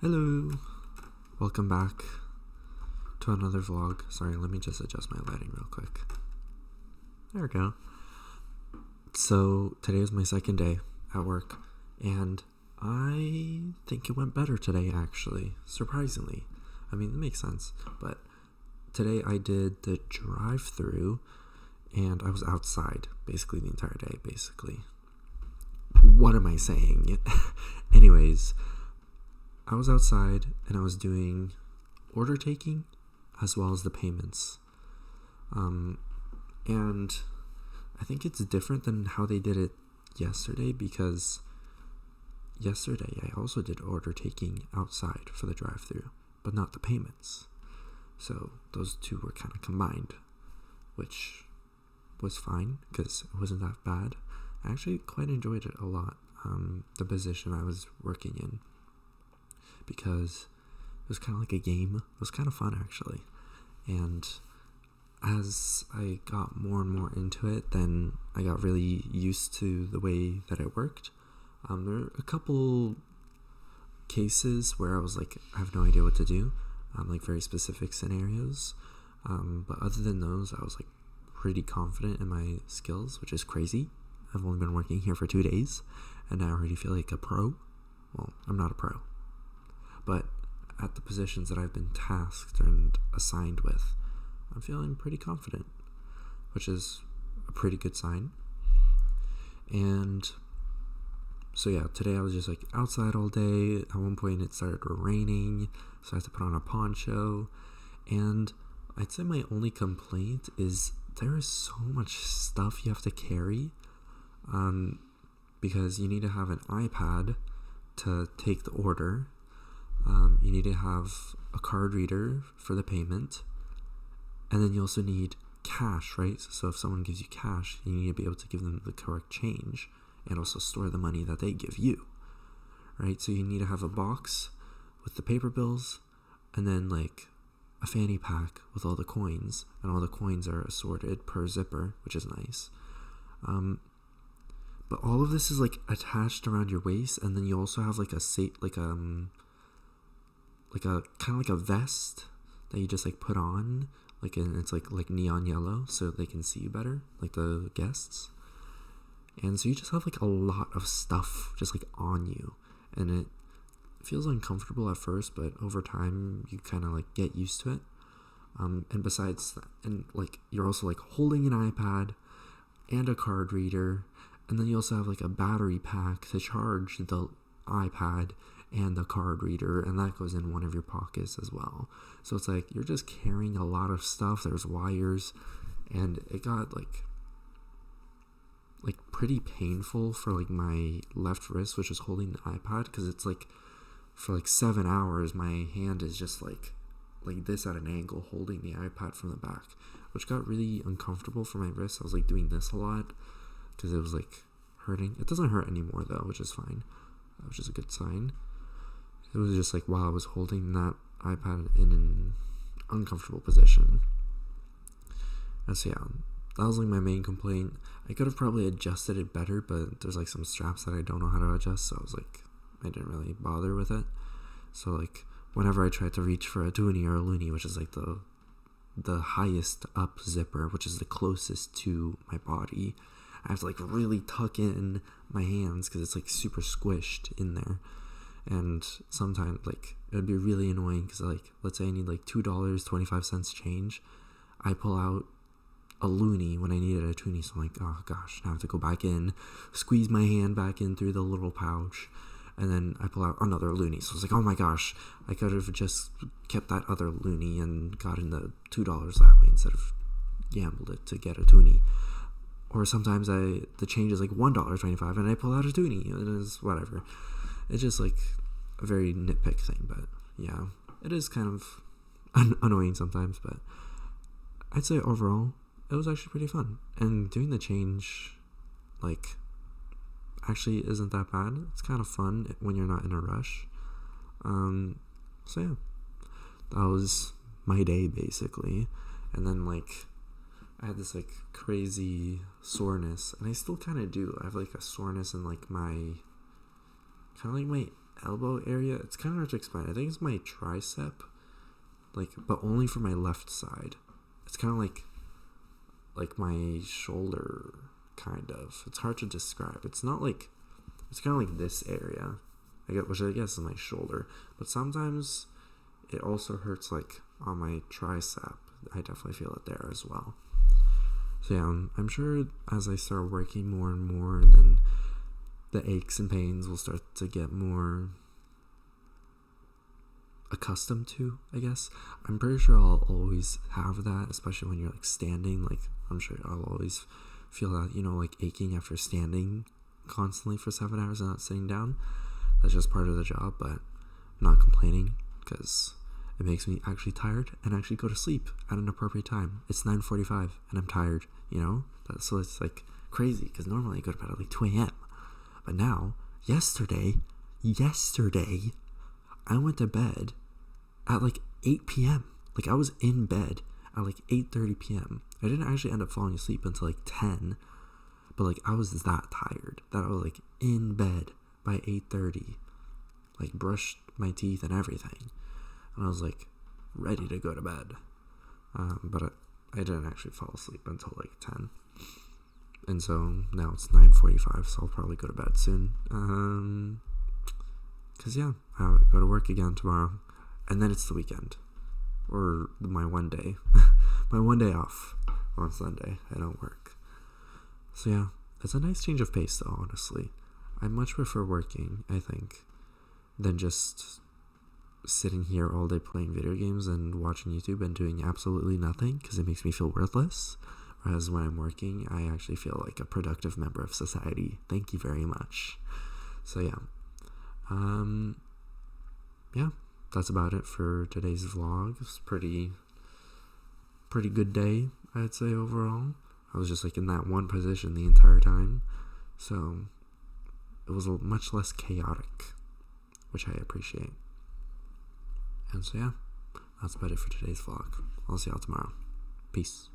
Hello, welcome back to another vlog. Sorry, let me just adjust my lighting real quick. There we go. So today is my second day at work, and I think it went better today, actually, surprisingly. I mean, it makes sense, but today I did the drive-through, and I was outside basically the entire day, basically. What am I saying? Anyways, I was outside and I was doing order taking as well as the payments. And I think it's different than how they did it yesterday, because yesterday I also did order taking outside for the drive-through, but not the payments. So those two were kind of combined, which was fine because it wasn't that bad. I actually quite enjoyed it a lot, the position I was working in, because it was kind of like a game. It was kind of fun, actually. And as I got more and more into it, then I got really used to the way that it worked. There were a couple cases where I was like, I have no idea what to do, like very specific scenarios. But other than those, I was like pretty confident in my skills, which is crazy. I've only been working here for 2 days, and I already feel like a pro. Well, I'm not a pro, but at the positions that I've been tasked and assigned with, I'm feeling pretty confident, which is a pretty good sign. And so yeah, today I was just like outside all day. At one point it started raining, so I had to put on a poncho. And I'd say my only complaint is there is so much stuff you have to carry, because you need to have an iPad to take the order. You need to have a card reader for the payment, and then you also need cash, right? So if someone gives you cash, you need to be able to give them the correct change and also store the money that they give you, right? So you need to have a box with the paper bills, and then like a fanny pack with all the coins, and all the coins are assorted per zipper, which is nice. But all of this is like attached around your waist, and then you also have like a kind of like a vest that you just like put on, like, and it's like neon yellow so they can see you better, like the guests. And so you just have like a lot of stuff just like on you, and it feels uncomfortable at first, but over time you kind of like get used to it. And besides that, and like you're also like holding an iPad and a card reader, and then you also have like a battery pack to charge the iPad and the card reader, and that goes in one of your pockets as well. So it's like you're just carrying a lot of stuff. There's wires, and it got like pretty painful for like my left wrist, which is holding the iPad, because it's like for like 7 hours my hand is just like this at an angle holding the iPad from the back, which got really uncomfortable for my wrist. I was like doing this a lot because it was like hurting. It doesn't hurt anymore though, which is fine, which is a good sign. It was just like while I was holding that iPad in an uncomfortable position. And so yeah, that was like my main complaint. I could have probably adjusted it better, but there's like some straps that I don't know how to adjust, so I was like, I didn't really bother with it. So like whenever I tried to reach for a toonie or a loonie, which is like the highest up zipper, which is the closest to my body, I have to like really tuck in my hands because it's like super squished in there. And sometimes like it would be really annoying because like let's say I need like $2.25 change, I pull out a loonie when I needed a toonie, so I'm like, oh gosh, now I have to go back in, squeeze my hand back in through the little pouch, and then I pull out another loonie. So I was like, oh my gosh, I could have just kept that other loonie and gotten the $2 that way instead of gambled it to get a toonie. Or sometimes the change is like $1.25 and I pull out a toonie. It is whatever. It's just like a very nitpick thing, but yeah, it is kind of annoying sometimes, but I'd say overall it was actually pretty fun. And doing the change like actually isn't that bad. It's kind of fun when you're not in a rush. So yeah, that was my day basically. And then like I had this like crazy soreness, and I still kind of do. I have like a soreness in like my kind of like my elbow area. It's kind of hard to explain. I think it's my tricep, like, but only for my left side. It's kind of like my shoulder, kind of. It's hard to describe. It's not like, it's kind of like this area, which I guess is my shoulder. But sometimes it also hurts like on my tricep. I definitely feel it there as well. So yeah, I'm sure as I start working more and more, then the aches and pains will start to get more accustomed to, I guess. I'm pretty sure I'll always have that, especially when you're like standing. Like, I'm sure I'll always feel that, you know, like aching after standing constantly for 7 hours and not sitting down. That's just part of the job, but I'm not complaining because it makes me actually tired and actually go to sleep at an appropriate time. It's 9:45 and I'm tired, you know? So it's like crazy because normally I go to bed at like 2 a.m. But now, yesterday, I went to bed at like 8 p.m. Like, I was in bed at like 8:30 p.m. I didn't actually end up falling asleep until like 10. But like, I was that tired that I was like in bed by 8:30. Like, brushed my teeth and everything. And I was like ready to go to bed. But I didn't actually fall asleep until like 10. And so now it's 9:45, so I'll probably go to bed soon. Cause yeah, I go to work again tomorrow, and then it's the weekend, or my one day, my one day off on Sunday. I don't work. So yeah, it's a nice change of pace, though. Honestly, I much prefer working, I think, than just sitting here all day playing video games and watching YouTube and doing absolutely nothing, because it makes me feel worthless. Whereas when I'm working, I actually feel like a productive member of society. Thank you very much. So yeah. Yeah, that's about it for today's vlog. It's pretty good day, I'd say, overall. I was just like in that one position the entire time. So it was much less chaotic, which I appreciate. And so yeah, that's about it for today's vlog. I'll see y'all tomorrow. Peace.